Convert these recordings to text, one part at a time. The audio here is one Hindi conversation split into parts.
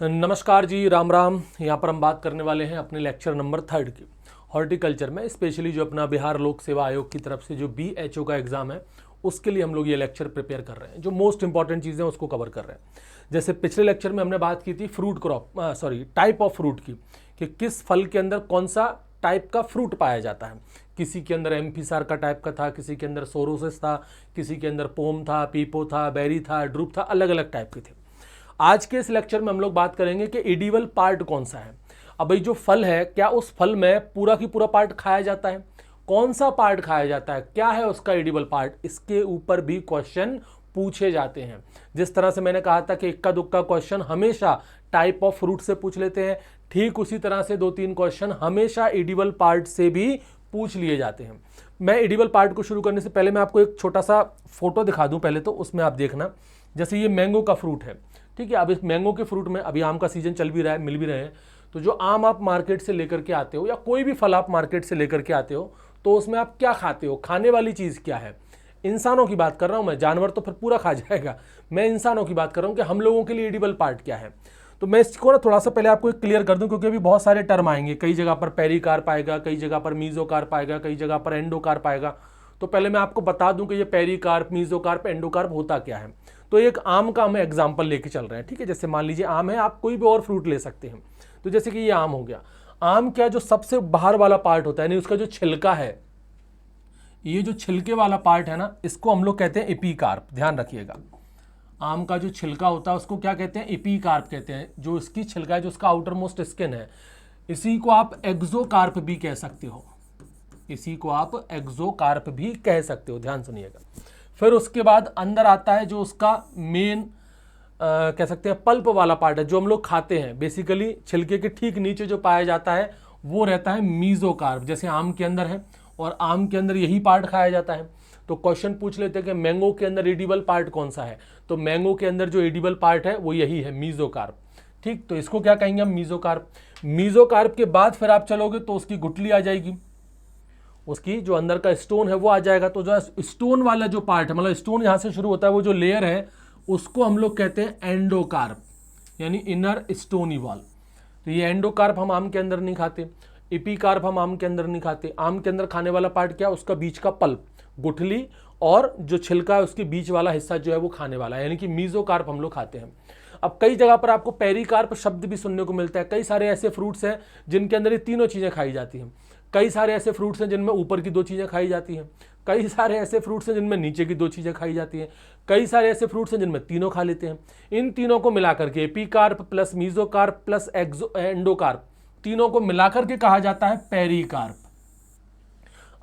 नमस्कार जी, राम राम। यहाँ पर हम बात करने वाले हैं अपने लेक्चर नंबर 3 की हॉर्टिकल्चर में। स्पेशली जो अपना बिहार लोक सेवा आयोग की तरफ से जो BHO का एग्ज़ाम है उसके लिए हम लोग ये लेक्चर प्रिपेयर कर रहे हैं। जो मोस्ट इंपॉर्टेंट चीज़ें उसको कवर कर रहे हैं। जैसे पिछले लेक्चर में हमने बात की थी fruit crop type of fruit की, कि किस फल के अंदर कौन सा टाइप का फ्रूट पाया जाता है। किसी के अंदर एम्फिसार का टाइप का था, किसी के अंदर सोरोसिस था, किसी के अंदर पोम था, पीपो था, बेरी था, ड्रूप था, अलग अलग टाइप के थे। आज के इस लेक्चर में हम लोग बात करेंगे कि एडिबल पार्ट कौन सा है। अब भाई जो फल है, क्या उस फल में पूरा की पूरा पार्ट खाया जाता है, कौन सा पार्ट खाया जाता है, क्या है उसका एडिबल पार्ट, इसके ऊपर भी क्वेश्चन पूछे जाते हैं। जिस तरह से मैंने कहा था कि इक्का दुक्का क्वेश्चन हमेशा टाइप ऑफ फ्रूट से पूछ लेते हैं, ठीक उसी तरह से 2-3 क्वेश्चन हमेशा एडिबल पार्ट से भी पूछ लिए जाते हैं। मैं एडिबल पार्ट को शुरू करने से पहले मैं आपको एक छोटा सा फोटो दिखा दूं पहले, तो उसमें आप देखना। जैसे ये मैंगो का फ्रूट है, ठीक है। अब इस मैंगो के फ्रूट में अभी आम का सीजन चल भी रहा है, मिल भी रहे हैं। तो जो आम आप मार्केट से लेकर के आते हो या कोई भी फल आप मार्केट से लेकर के आते हो, तो उसमें आप क्या खाते हो, खाने वाली चीज़ क्या है। इंसानों की बात कर रहा हूं मैं, जानवर तो फिर पूरा खा जाएगा। मैं इंसानों की बात कर रहा हूं कि हम लोगों के लिए एडिबल पार्ट क्या है। तो मैं इसको ना थोड़ा सा पहले आपको क्लियर कर दूं, क्योंकि अभी बहुत सारे टर्म आएंगे। कई जगह पर पेरिकार्प आएगा, कई जगह पर मीजोकार्प आएगा, कई जगह पर एंडोकार्प आएगा। तो पहले मैं आपको बता दूं कि ये पेरिकार्प, मीजोकार्प, एंडोकार्प होता क्या है। तो एक आम का हम एग्जाम्पल लेके चल रहे हैं, ठीक है। जैसे मान लीजिए आम है, आप कोई भी और फ्रूट ले सकते हैं। तो जैसे कि ये आम हो गया। आम क्या, जो सबसे बाहर वाला पार्ट होता है, यानी उसका जो छिलका है, ये जो छिलके वाला पार्ट है ना, इसको हम लोग कहते हैं एपीकार्प। ध्यान रखिएगा, आम का जो छिलका होता है उसको क्या कहते हैं, एपीकार्प कहते हैं। जो इसकी छिलका है, जो उसका आउटर मोस्ट स्किन है, इसी को आप एक्सोकार्प भी कह सकते हो। इसी को आप एक्सोकार्प भी कह सकते हो, ध्यान सुनिएगा। फिर उसके बाद अंदर आता है जो उसका मेन कह सकते हैं पल्प वाला पार्ट है, जो हम लोग खाते हैं। बेसिकली छिलके के ठीक नीचे जो पाया जाता है वो रहता है मीजोकार्प। जैसे आम के अंदर है, और आम के अंदर यही पार्ट खाया जाता है। तो क्वेश्चन पूछ लेते हैं कि मैंगो के अंदर एडिबल पार्ट कौन सा है। तो मैंगो के अंदर जो एडिबल पार्ट है वो यही है, मीजोकार्प। ठीक, तो इसको क्या कहेंगे हम, मीजोकार्प। मीजोकार्प के बाद फिर आप चलोगे तो उसकी गुठली आ जाएगी, उसकी जो अंदर का स्टोन है वो आ जाएगा। तो जो स्टोन वाला जो पार्ट है, मतलब स्टोन यहां से शुरू होता है, वो जो लेयर है उसको हम लोग कहते हैं एंडोकार्प, यानी इनर स्टोनी वॉल। तो ये एंडोकार्प हम आम के अंदर नहीं खाते, एपीकार्प हम आम के अंदर नहीं खाते। आम के अंदर खाने वाला पार्ट क्या, उसका बीच का पल्प, गुठली, और जो छिलका है उसके बीच वाला हिस्सा जो है वो खाने वाला है, यानी कि मीजोकार्प हम लोग खाते हैं। अब कई जगह पर आपको पेरिकार्प शब्द भी सुनने को मिलता है। कई सारे ऐसे फ्रूट्स हैं जिनके अंदर ये तीनों चीज़ें खाई जाती हैं। कई सारे ऐसे फ्रूट्स हैं जिनमें ऊपर की 2 चीज़ें खाई जाती हैं। कई सारे ऐसे फ्रूट्स हैं जिनमें नीचे की 2 चीज़ें खाई जाती हैं। कई सारे ऐसे फ्रूट्स हैं जिनमें तीनों खा लेते हैं। इन तीनों को मिलाकर के epicarp plus mesocarp plus endocarp, तीनों को मिलाकर के कहा जाता है पेरिकार्प।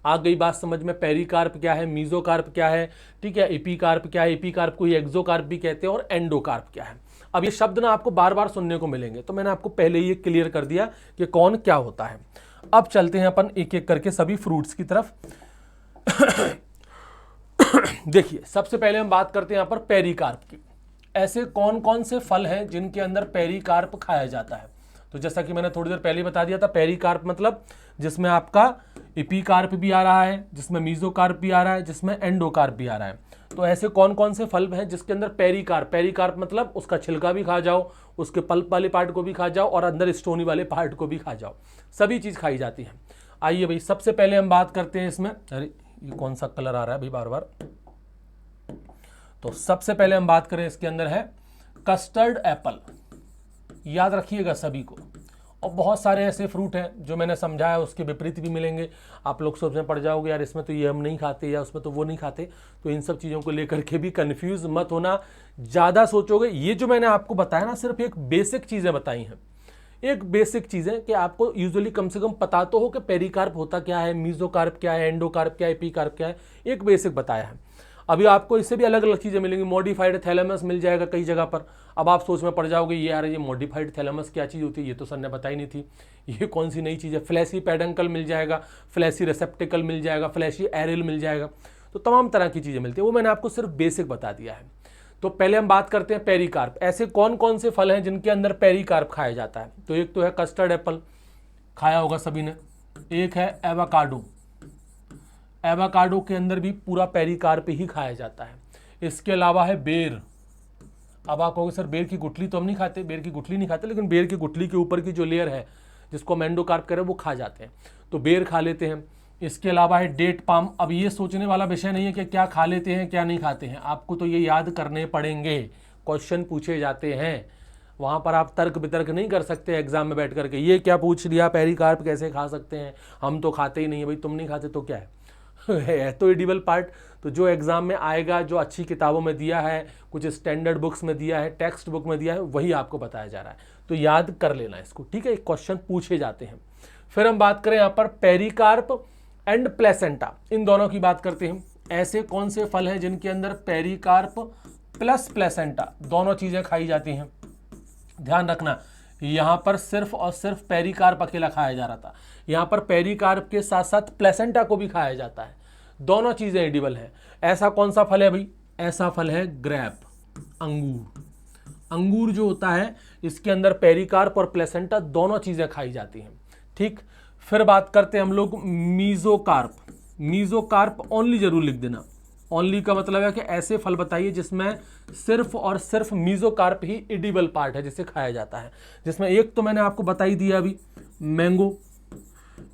आ गई बात समझ में, पेरिकार्प क्या है, मीजोकार्प क्या है, ठीक है, एपीकार्प क्या है, एपीकार्प को एक्सोकार्प भी कहते हैं, और एंडोकार्प क्या है। अब ये शब्द ना आपको बार बार सुनने को मिलेंगे, तो मैंने आपको पहले ही क्लियर कर दिया कि कौन क्या होता है। अब चलते हैं अपन एक एक करके सभी फ्रूट्स की तरफ। देखिए, सबसे पहले हम बात करते हैं यहां पर पेरिकार्प की। ऐसे कौन कौन से फल हैं जिनके अंदर पेरिकार्प खाया जाता है। तो जैसा कि मैंने थोड़ी देर पहले बता दिया था, पेरिकार्प मतलब जिसमें आपका एपीकार्प भी आ रहा है, जिसमें मीजोकार्प भी आ रहा है, जिसमें एंडोकार्प भी आ रहा है। तो ऐसे कौन कौन से फल हैं जिसके अंदर पेरिकार्प, पेरिकार्प मतलब उसका छिलका भी खा जाओ, उसके पल्प वाले पार्ट को भी खा जाओ, और अंदर स्टोनी वाले पार्ट को भी खा जाओ, सभी चीज़ खाई जाती है। आइए भाई, सबसे पहले हम बात करते हैं इसमें, अरे ये कौन सा कलर आ रहा है भाई बार बार। तो सबसे पहले हम बात करें, इसके अंदर है कस्टर्ड एप्पल। याद रखिएगा सभी को। और बहुत सारे ऐसे फ्रूट हैं जो मैंने समझाया, उसके विपरीत भी मिलेंगे। आप लोग सोचने पड़ जाओगे यार इसमें तो ये हम नहीं खाते या उसमें तो वो नहीं खाते। तो इन सब चीज़ों को लेकर के भी कंफ्यूज मत होना, ज़्यादा सोचोगे। ये जो मैंने आपको बताया ना, सिर्फ एक बेसिक चीज़ें बताई हैं, एक बेसिक चीज़ें कि आपको यूजुअली कम से कम पता तो हो कि पेरिकार्प होता क्या है, मीजोकार्प क्या है, एंडोकार्प क्या है, एपीकार्प क्या है। एक बेसिक बताया है। अभी आपको इससे भी अलग अलग चीज़ें मिलेंगी। मॉडिफाइड थैलेमस मिल जाएगा कई जगह पर। अब आप सोच में पड़ जाओगे ये यार ये मॉडिफाइड थैलेमस क्या चीज़ होती है, ये तो सर ने बताई नहीं थी, ये कौन सी नई चीज़ है। फ्लैशी पेडंकल मिल जाएगा, फ्लैशी रेसेप्टिकल मिल जाएगा, फ्लैशी एरिल मिल जाएगा। तो तमाम तरह की चीज़ें मिलती है, वो मैंने आपको सिर्फ बेसिक बता दिया है। तो पहले हम बात करते हैं पेरिकार्प। ऐसे कौन कौन से फल हैं जिनके अंदर पेरिकार्प खाया जाता है। तो एक तो है कस्टर्ड एप्पल, खाया होगा सभी ने। एक है एवोकाडो, एवोकाडो के अंदर भी पूरा पेरिकार्प ही खाया जाता है। इसके अलावा है बेर, अब आप कहोगे सर बेर की गुठली तो हम नहीं खाते, बेर की गुठली नहीं खाते, लेकिन बेर की गुठली के ऊपर की जो लेयर है जिसको हम एंडोकार्प कह रहे हैं वो खा जाते हैं, तो बेर खा लेते हैं। इसके अलावा है डेट पाम। अब ये सोचने वाला विषय नहीं है कि क्या खा लेते हैं क्या नहीं खाते हैं, आपको तो ये याद करने पड़ेंगे, क्वेश्चन पूछे जाते हैं, वहाँ पर आप तर्क वितर्क नहीं कर सकते एग्जाम में बैठ करके, ये क्या पूछ लिया पेरिकार्प कैसे खा सकते हैं, हम तो खाते ही नहीं है। भाई तुम नहीं खाते तो क्या है तो एडिबल पार्ट। तो जो एग्जाम में आएगा, जो अच्छी किताबों में दिया है, कुछ स्टैंडर्ड बुक्स में दिया है, टेक्स्ट बुक में दिया है, वही आपको बताया जा रहा है, तो याद कर लेना इसको, ठीक है। क्वेश्चन पूछे जाते हैं। फिर हम बात करें यहाँ पर पेरिकार्प एंड प्लेसेंटा, इन दोनों की बात करते हैं। ऐसे कौन से फल हैं जिनके अंदर पेरिकार्प प्लस प्लेसेंटा दोनों चीजें खाई जाती हैं? ध्यान रखना, यहां पर सिर्फ और सिर्फ पेरिकार्प अकेला खाया जा रहा था, यहां पर पेरिकार्प के साथ साथ प्लेसेंटा को भी खाया जाता है, दोनों चीजें एडिबल हैं। ऐसा कौन सा फल है भाई? ऐसा फल है ग्रेप, अंगूर। अंगूर जो होता है इसके अंदर पेरिकार्प और प्लेसेंटा दोनों चीजें खाई जाती हैं, ठीक। फिर बात करते हैं हम लोग मीजोकार्प। मीजोकार्प ओनली जरूर लिख देना, ओनली का मतलब है कि ऐसे फल बताइए जिसमें सिर्फ और सिर्फ मीजोकार्प ही एडिबल पार्ट है, जिसे खाया जाता है। जिसमें एक तो मैंने आपको बता ही दिया अभी, मैंगो।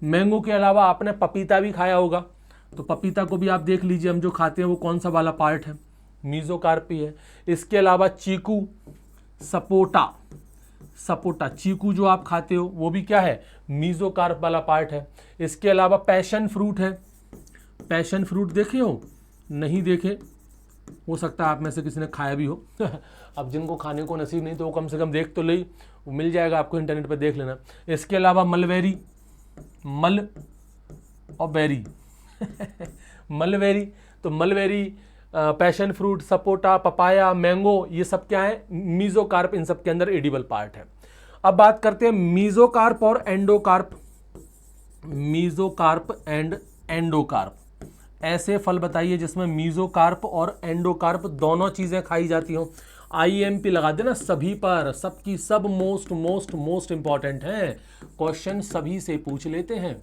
मैंगो के अलावा आपने पपीता भी खाया होगा, तो पपीता को भी आप देख लीजिए, हम जो खाते हैं वो कौन सा वाला पार्ट है, मीजोकार्प ही है। इसके अलावा चीकू, सपोटा, सपोटा चीकू जो आप खाते हो वो भी क्या है, मीजोकार्प वाला पार्ट है। इसके अलावा पैशन फ्रूट है, पैशन फ्रूट देखे हो? नहीं देखे, हो सकता है आप में से किसी ने खाया भी हो अब जिनको खाने को नसीब नहीं तो वो कम से कम देख तो ले, वो मिल जाएगा आपको, इंटरनेट पर देख लेना। इसके अलावा मलबेरी, मल और बेरी मलबेरी, तो mulberry, passion fruit, sapota, papaya, mango, ये सब क्या है, मीजोकार्प, इन सब के अंदर एडिबल पार्ट है। अब बात करते हैं मीजोकार्प और एंडोकार्प। मीजोकार्प एंड एंडोकार्प, ऐसे फल बताइए जिसमें मीजोकार्प और एंडोकार्प दोनों चीजें खाई जाती हो। आईएमपी लगा देना सभी पर, सबकी सब मोस्ट मोस्ट मोस्ट इंपॉर्टेंट है, क्वेश्चन सभी से पूछ लेते हैं।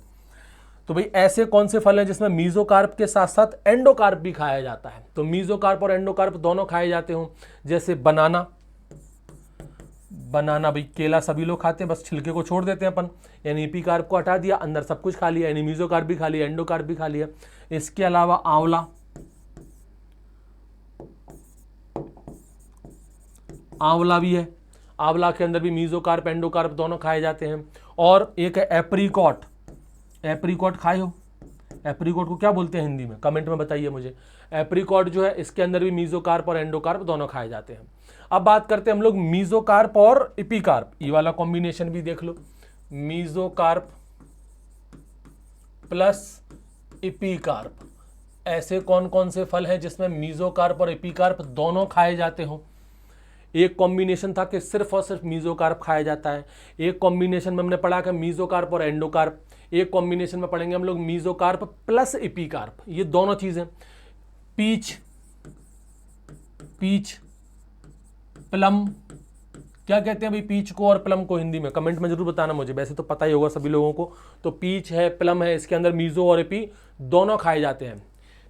तो भाई ऐसे कौन से फल हैं जिसमें मीजोकार्प के साथ साथ एंडोकार्प भी खाया जाता है? तो मीजोकार्प और एंडोकार्प दोनों खाए जाते हो। जैसे बनाना, बनाना भाई केला सभी लोग खाते हैं, बस छिलके को छोड़ देते हैं अपन, यानी एपीकार्प को हटा दिया, अंदर सब कुछ खा लिया, यानी मीजोकार्प भी खा लिया, एंडोकार्प भी खा लिया। इसके अलावा आंवला, आंवला भी है, आंवला के अंदर भी मीजोकार्प एंडोकार्प दोनों खाए जाते हैं। और एक है एप्रीकॉट, एप्रीकॉट खाए हो? एप्रीकॉट को क्या बोलते हैं हिंदी में, कमेंट में बताइए मुझे। एप्रीकॉट जो है इसके अंदर भी मीजोकार्प और एंडोकार्प दोनों खाए जाते हैं। अब बात करते हैं हम लोग मीजोकार्प और एपीकार्प, ये वाला कॉम्बिनेशन भी देख लो, मीजोकार्प प्लस एपीकार्प। ऐसे कौन कौन से फल हैं जिसमें मीजोकार्प और एपीकार्प दोनों खाए जाते हो? एक कॉम्बिनेशन था कि सिर्फ और सिर्फ मीजोकार्प खाया जाता है, एक कॉम्बिनेशन में हमने पढ़ा कि मीजोकार्प और एंडोकार्प, एक कॉम्बिनेशन में पढ़ेंगे हम लोग मीजोकार्प प्लस एपीकार्प, ये दोनों चीजें। पीच, पीच, प्लम, क्या कहते हैं भाई पीच को और प्लम को हिंदी में, कमेंट में जरूर बताना मुझे, वैसे तो पता ही होगा सभी लोगों को। तो पीच है, प्लम है, इसके अंदर मीजो और एपी दोनों खाए जाते हैं,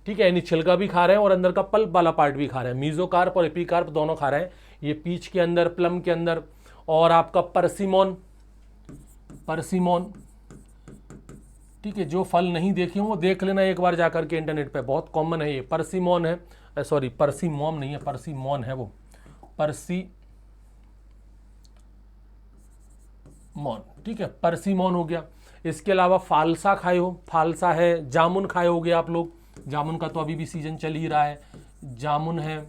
ठीक है, यानी छिलका भी खा रहे हैं और अंदर का पल्प वाला पार्ट भी खा रहे हैं, मीजोकार्प और एपीकार्प दोनों खा रहे हैं, ये पीच के अंदर, प्लम के अंदर। और आपका परसिमोन, परसिमोन, ठीक है, जो फल नहीं देखे हो वो देख लेना एक बार जाकर के इंटरनेट पे, बहुत कॉमन है ये, परसिमोन है, सॉरी परसिमोम नहीं है, परसिमोन है वो, परसिमोन, ठीक है, परसिमोन हो गया। इसके अलावा फालसा खाए हो? फालसा है, जामुन खाए होगे आप लोग, जामुन का तो अभी भी सीजन चल ही रहा है, जामुन है।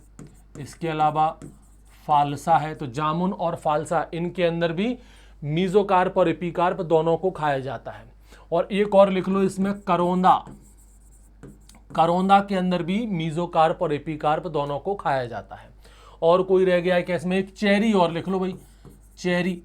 इसके अलावा फालसा है, तो जामुन और फालसा इनके अंदर भी मीजोकार्प और एपीकार्प दोनों को खाया जाता है। और एक और लिख लो इसमें, करौंदा, करौंदा के अंदर भी मीजोकार्प और एपीकार्प दोनों को खाया जाता है। और कोई रह गया है क्या इसमें? एक चेरी और लिख लो भाई, चेरी,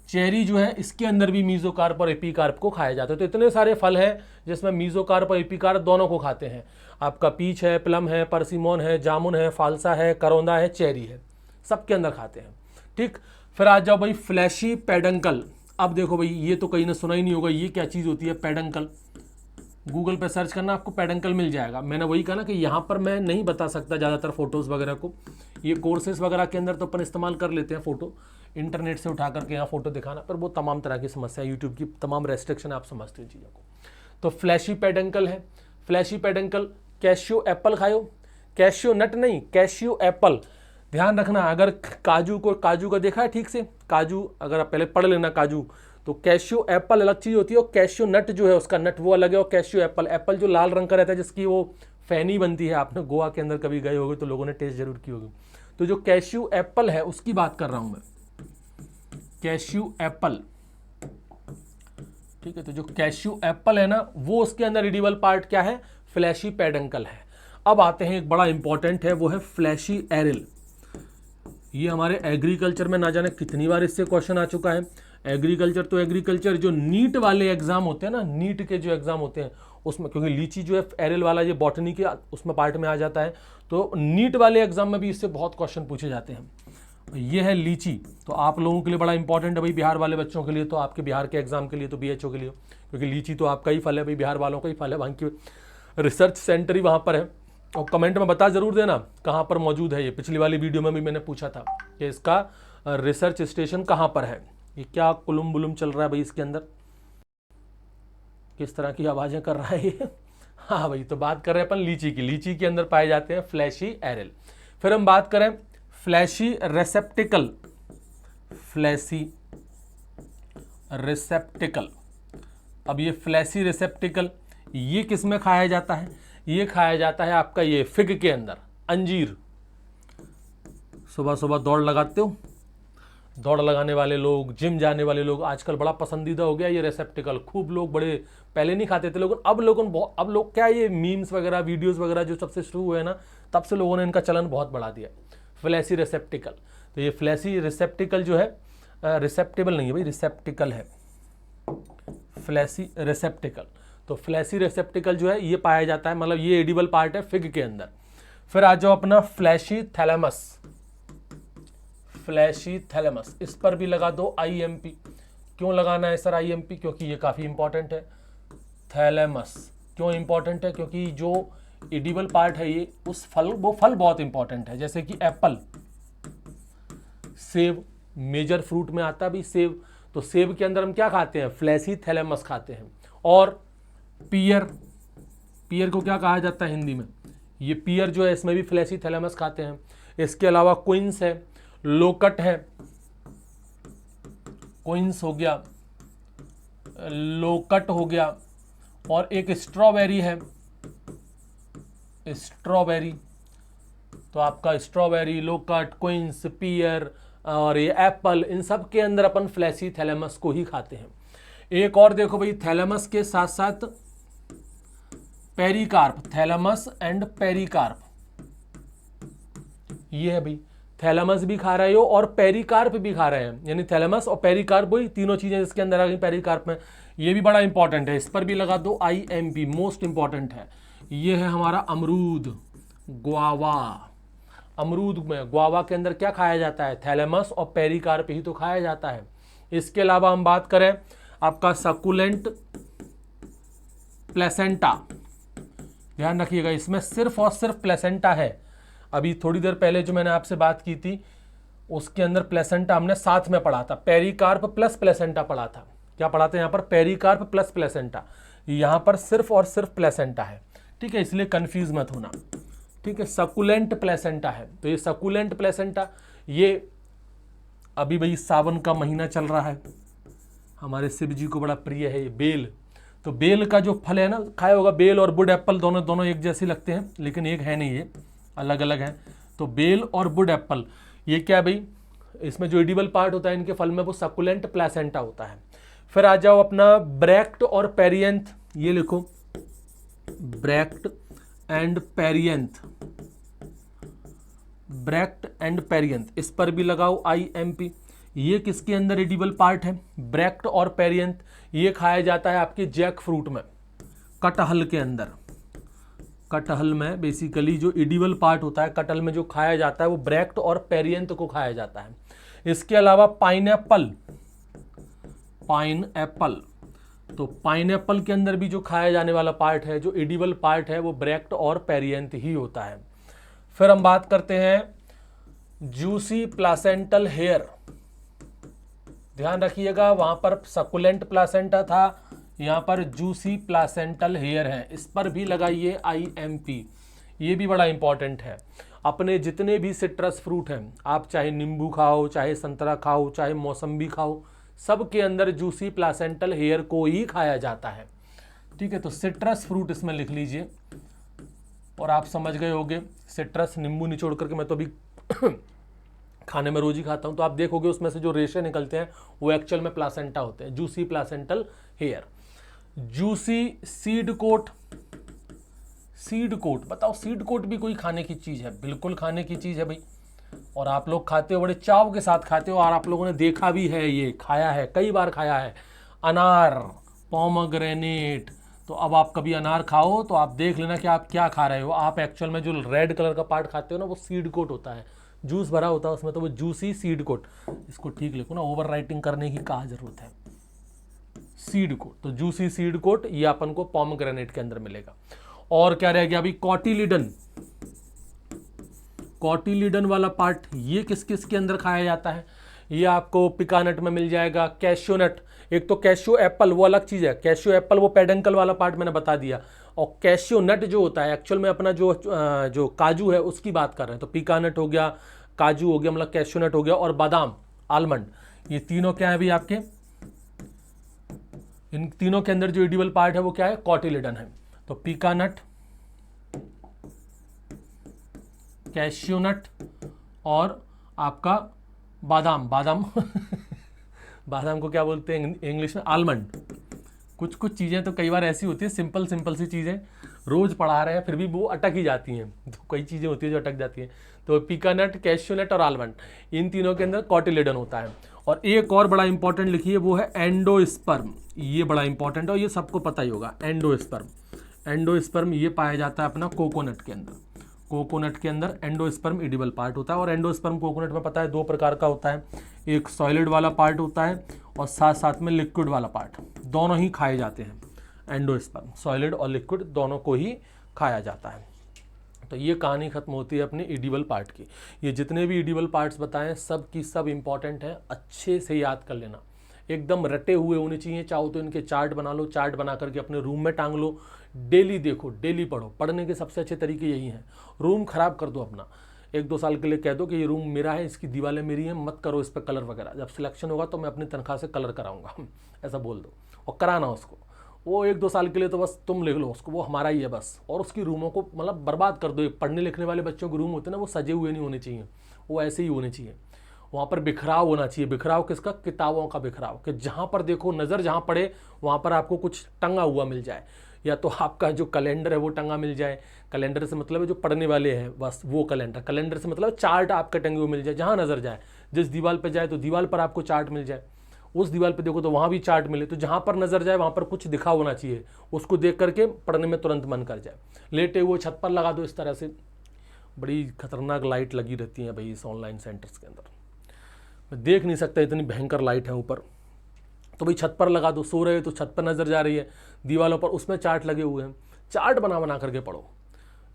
चेरी जो है इसके अंदर भी मीजोकार्प और एपीकार्प को खाया जाता है। तो इतने सारे फल हैं जिसमें मीजोकार्प और एपीकार्प दोनों को खाते हैं। आपका पीच है, प्लम है, परसिमोन है, जामुन है, फालसा है, करौंदा है, चेरी है, सबके अंदर खाते हैं, ठीक। फिर आ जाओ भाई फ्लैशी पेडंकल। अब देखो भाई ये तो कहीं ने सुना ही नहीं होगा, ये क्या चीज़ होती है पेडंकल? गूगल पे सर्च करना, आपको पेडंकल मिल जाएगा। मैंने वही कहा ना कि यहाँ पर मैं नहीं बता सकता ज़्यादातर फोटोज़ वगैरह को, ये कोर्सेज वगैरह के अंदर तो अपन इस्तेमाल कर लेते हैं फ़ोटो, इंटरनेट से उठा करके यहाँ फ़ोटो दिखाना, पर वो तमाम तरह की समस्या, यूट्यूब की तमाम रेस्ट्रिक्शन, आप समझते हो चीज़ों को। तो फ्लैशी पेडंकल है, फ्लैशी पेडंकल। कैशियो एप्पल खायो, कैशियो नट नहीं, कैशियो एप्पल। ध्यान रखना, अगर काजू का देखा है ठीक से, काजू अगर आप पहले पढ़ लेना काजू, तो कैशियो एप्पल अलग चीज़ होती है और कैशियो नट जो है उसका नट वो अलग है, और कैशियो एप्पल, एप्पल जो लाल रंग का रहता है जिसकी वो फैनी बनती है, आपने गोवा के अंदर कभी गए होगे तो लोगों ने टेस्ट जरूर की होगी। तो जो कैशियो एप्पल है उसकी बात कर रहा हूं मैं, कैशियो एप्पल, ठीक है। तो जो कैशियो एप्पल है ना, वो उसके अंदर एडिबल पार्ट क्या है, फ्लैशी पेडंकल है। अब आते हैं एक बड़ा इंपॉर्टेंट है, वो है फ्लैशी एरिल। ये हमारे एग्रीकल्चर में ना जाने कितनी बार इससे क्वेश्चन आ चुका है। एग्रीकल्चर तो एग्रीकल्चर, जो नीट वाले एग्जाम होते हैं ना, नीट के जो एग्जाम होते हैं उसमें, क्योंकि लीची जो है एरिल वाला ये बॉटनी के उसमें पार्ट में आ जाता है, तो नीट वाले एग्जाम में भी इससे बहुत क्वेश्चन पूछे जाते हैं। ये है लीची, तो आप लोगों के लिए बड़ा इंपॉर्टेंट है भाई, बिहार वाले बच्चों के लिए, तो आपके बिहार के एग्जाम के लिए, तो BHO के लिए, क्योंकि लीची तो आपका ही फल है भाई, बिहार वालों का ही फल है, वहाँ की रिसर्च सेंटर ही वहाँ पर है। और कमेंट में बता जरूर देना कहाँ पर मौजूद है ये। पिछली वाली वीडियो में भी मैंने पूछा था कि इसका रिसर्च स्टेशन कहाँ पर है। ये क्या कुलुम बुलुम चल रहा है भाई इसके अंदर, किस तरह की आवाज़ें कर रहा है ये। हाँ भाई, तो बात कर रहे हैं अपन लीची की। लीची के अंदर पाए जाते हैं फ्लैशी एरिल। फिर हम बात करें फ्लैशी रेसेप्टिकल, फ्लैशी रेसेप्टिकल। अब ये फ्लैशी रेसेप्टिकल ये किस में खाया जाता है, ये खाया जाता है आपका ये फिग के अंदर, अंजीर। सुबह सुबह दौड़ लगाते हो, दौड़ लगाने वाले लोग, जिम जाने वाले लोग, आजकल बड़ा पसंदीदा हो गया ये रेसेप्टिकल। खूब लोग, बड़े पहले नहीं खाते थे लोग, अब लोग क्या, ये मीम्स वगैरह, वीडियोस वगैरह जो सबसे शुरू हुए ना, तब से लोगों ने इनका चलन बहुत बढ़ा दिया। फ्लैशी रेसेप्टिकल, तो ये फ्लैशी रेसेप्टिकल जो है, रिसेप्टेबल नहीं है भाई, रिसेप्टिकल है, फ्लैशी रेसेप्टिकल। तो फ्लैशी रेसेप्टिकल जो है ये पाया जाता है, मतलब ये एडिबल पार्ट है फिग के अंदर। फिर आ जाओ अपना फ्लैशी थैलेमस, फ्लैशी थैलेमस, इस पर भी लगा दो IMP। क्यों लगाना है सर IMP, क्योंकि ये काफ़ी इंपॉर्टेंट है। थैलेमस क्यों इंपॉर्टेंट है, क्योंकि जो एडिबल पार्ट है ये, उस फल, वो फल बहुत इंपॉर्टेंट है। जैसे कि एप्पल, सेब मेजर फ्रूट में आता है भाई सेब, तो सेब के अंदर हम क्या खाते हैं, फ्लैशी थैलेमस खाते हैं। और पियर, पियर को क्या कहा जाता है हिंदी में, ये पियर जो है इसमें भी फ्लैशी थैलेमस खाते हैं। इसके अलावा क्विंस है, लोकट है, क्विंस हो गया, लोकट हो गया, और एक स्ट्रॉबेरी है, स्ट्रॉबेरी। तो आपका स्ट्रॉबेरी, लोकट, क्विंस, पियर और ये एप्पल, इन सब के अंदर अपन फ्लैशी थैलेमस को ही खाते हैं। एक और देखो भाई, थैलेमस के साथ साथ पेरिकार्प, थैलेमस एंड पेरिकार्प, ये है भाई, थैलेमस भी खा रहे हो और पेरिकार्प भी खा रहे हैं, यानी थैलेमस और पेरिकार्प, वही तीनों चीजें इसके अंदर आ गई पेरिकार्प में। ये भी बड़ा इंपॉर्टेंट है, इस पर भी लगा दो IMP, मोस्ट इंपॉर्टेंट है। ये है हमारा अमरूद, ग्वावा। अमरूद में, ग्वावा के अंदर क्या खाया जाता है, थैलेमस और पेरिकार्प ही तो खाया जाता है। इसके अलावा हम बात करें आपका सकुलेंट प्लेसेंटा, ध्यान रखिएगा इसमें सिर्फ और सिर्फ प्लेसेंटा है। अभी थोड़ी देर पहले जो मैंने आपसे बात की थी उसके अंदर प्लेसेंटा हमने साथ में पढ़ा था, पेरिकार्प प्लस प्लेसेंटा पढ़ा था। क्या पढ़ा था यहाँ पर, पेरिकार्प प्लस प्लेसेंटा, यहाँ पर सिर्फ और सिर्फ प्लेसेंटा है, ठीक है, इसलिए कंफ्यूज मत होना, ठीक है। सकुलेंट प्लेसेंटा है, तो ये सकुलेंट प्लेसेंटा, ये अभी भाई सावन का महीना चल रहा है, हमारे शिव जी को बड़ा प्रिय है ये बेल। तो बेल का जो फल है ना, खाया होगा, बेल और वुड एप्पल दोनों एक जैसे लगते हैं, लेकिन एक है नहीं, ये अलग अलग है। तो बेल और वुड एप्पल, ये क्या है भाई, इसमें जो एडिबल पार्ट होता है इनके फल में, वो सकुलेंट प्लेसेंटा होता है। फिर आ जाओ अपना ब्रैक्ट और पेरियंथ, ये लिखो, bract and perianth, bract and perianth, इस पर भी लगाओ IMP। ये किसके अंदर एडिबल पार्ट है, ब्रैक्ट और पेरियंथ, ये खाया जाता है आपके जैक फ्रूट में, कटहल के अंदर। कटहल में बेसिकली जो एडिबल पार्ट होता है, कटहल में जो खाया जाता है वो ब्रैक्ट और पेरियंथ को खाया जाता है। इसके अलावा पाइनएप्पल, पाइनएप्पल, तो पाइनएप्पल के अंदर भी जो खाया जाने वाला पार्ट है, जो एडिबल पार्ट है, वो ब्रैक्ट और पेरियंथ ही होता है। फिर हम बात करते हैं जूसी प्लासेंटल हेयर। ध्यान रखिएगा, वहां पर सकुलेंट प्लासेंटा था, यहां पर जूसी प्लासेंटल हेयर है। इस पर भी लगाइए IMP, ये भी बड़ा इंपॉर्टेंट है। अपने जितने भी सिट्रस फ्रूट हैं, आप चाहे नींबू खाओ, चाहे संतरा खाओ, चाहे मौसम्बी खाओ, सब के अंदर जूसी प्लासेंटल हेयर को ही खाया जाता है। ठीक है, तो सिट्रस फ्रूट इसमें लिख लीजिए और आप समझ गए होंगे। सिट्रस, नींबू निचोड़ करके मैं तो अभी खाने में रोज ही खाता हूं, तो आप देखोगे उसमें से जो रेशे निकलते हैं वो एक्चुअल में प्लासेंटा होते हैं, juicy placental hair. Juicy seed coat. Seed coat, बताओ सीड कोट भी कोई खाने की चीज है? बिल्कुल खाने की चीज है भाई, और आप लोग खाते हो, बड़े चाव के साथ खाते हो, और आप लोगों ने देखा भी है, ये खाया है, कई बार खाया है। अनार, पोमग्रेनेट। तो अब आप कभी अनार खाओ तो आप देख लेना कि आप क्या खा रहे हो। आप एक्चुअल में जो रेड कलर का पार्ट खाते हो ना, वो सीड कोट होता है, जूस भरा होता है उसमें, तो वो जूसी सीड कोट। इसको ठीक लिखो ना, ओवर राइटिंग करने की कहा जरूरत है। सीड कोट, तो जूसी सीड कोट ये अपन को पोमग्रेनेट के अंदर मिलेगा। और क्या रह गया अभी? कॉटिलिडन। कॉटिलिडन वाला पार्ट ये किस किस के अंदर खाया जाता है? ये आपको पिकानट में मिल जाएगा, कैश्यू नट। एक तो कैश्यू एप्पल वो अलग चीज है, कैश्यू एप्पल वो पेडंकल वाला पार्ट मैंने बता दिया, और कैश्यू नट जो होता है एक्चुअल में अपना जो काजू है उसकी बात कर रहे हैं। तो पिकानट हो गया, काजू हो गया, मतलब कैश्यू नट हो गया, और बादाम, आलमंड, ये तीनों क्या है भी आपके? इन तीनों के अंदर जो एडिबल पार्ट है वो क्या है? कॉटिलिडन है। तो पिकानट, कैश्यू नट और आपका बादाम। बादाम बादाम को क्या बोलते हैं इंग्लिश में? आलमंड। कुछ कुछ चीज़ें तो कई बार ऐसी होती है, सिंपल सिंपल सी चीज़ें रोज पढ़ा रहे हैं फिर भी वो अटक ही जाती हैं, तो कई चीज़ें होती है जो अटक जाती हैं। तो पिकानट, कैश्यू नट और आलमंड, इन तीनों के अंदर कॉटिलिडन होता है। और एक और बड़ा इंपॉर्टेंट लिखिए, वो है एंडोस्पर्म। ये बड़ा इंपॉर्टेंट है और ये सबको पता ही होगा। एंडोस्पर्म, एंडोस्पर्म ये पाया जाता है अपना कोकोनट के अंदर। कोकोनट के अंदर एंडोस्पर्म एडिबल पार्ट होता है, और एंडोस्पर्म कोकोनट में पता है दो प्रकार का होता है, एक सॉलिड वाला पार्ट होता है और साथ साथ में लिक्विड वाला पार्ट, दोनों ही खाए जाते हैं। एंडोस्पर्म सॉलिड और लिक्विड दोनों को ही खाया जाता है। तो ये कहानी खत्म होती है अपने एडिबल पार्ट की। ये जितने भी एडिबल पार्ट्स बताएं सब की सब इंपॉर्टेंट है, अच्छे से याद कर लेना, एकदम रटे हुए होने चाहिए। चाहो तो इनके चार्ट बना लो, चार्ट बना करके अपने रूम में टांग लो, डेली देखो, डेली पढ़ो। पढ़ने के सबसे अच्छे तरीके यही हैं। रूम खराब कर दो अपना, 1-2 साल के लिए कह दो कि ये रूम मेरा है, इसकी दीवारें मेरी हैं, मत करो इस पर कलर वगैरह, जब सिलेक्शन होगा तो मैं अपनी तनख्वाह से कलर कराऊंगा ऐसा बोल दो, और कराना उसको। वो 1-2 साल के लिए तो बस तुम लिख लो उसको, वो हमारा ही है बस। और उसकी रूमों को मतलब बर्बाद कर दो। पढ़ने लिखने वाले बच्चों के रूम होते हैं ना, वो सजे हुए नहीं होने चाहिए, वो ऐसे ही होने चाहिए। वहाँ पर बिखराव होना चाहिए। बिखराव किसका? किताबों का बिखराव, कि जहाँ पर देखो, नज़र जहाँ पड़े वहाँ पर आपको कुछ टंगा हुआ मिल जाए, या तो आपका जो कैलेंडर है वो टंगा मिल जाए। कैलेंडर से मतलब है जो पढ़ने वाले हैं बस वो कैलेंडर, कैलेंडर से मतलब चार्ट आपका टंगे हुए मिल जाए, जहाँ नज़र जाए। जिस दीवार पर जाए तो दीवार पर आपको चार्ट मिल जाए, उस दीवार पे देखो तो वहाँ भी चार्ट मिले। तो जहाँ पर नज़र जाए वहाँ पर कुछ दिखा होना चाहिए, उसको देख करके पढ़ने में तुरंत मन कर जाए। लेटे हुए छत पर लगा दो इस तरह से, बड़ी खतरनाक लाइट लगी रहती है भाई इस ऑनलाइन सेंटर्स के अंदर, मैं देख नहीं सकता, इतनी भयंकर लाइट है ऊपर। तो भाई छत पर लगा दो, सो रहे हो तो छत पर नज़र जा रही है, दीवारों पर उसमें चार्ट लगे हुए हैं, चार्ट बना बना करके पढ़ो,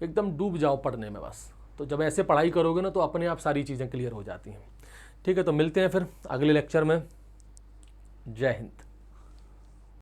एकदम डूब जाओ पढ़ने में बस। तो जब ऐसे पढ़ाई करोगे ना तो अपने आप सारी चीज़ें क्लियर हो जाती हैं। ठीक है, तो मिलते हैं फिर अगले लेक्चर में। जय हिंद।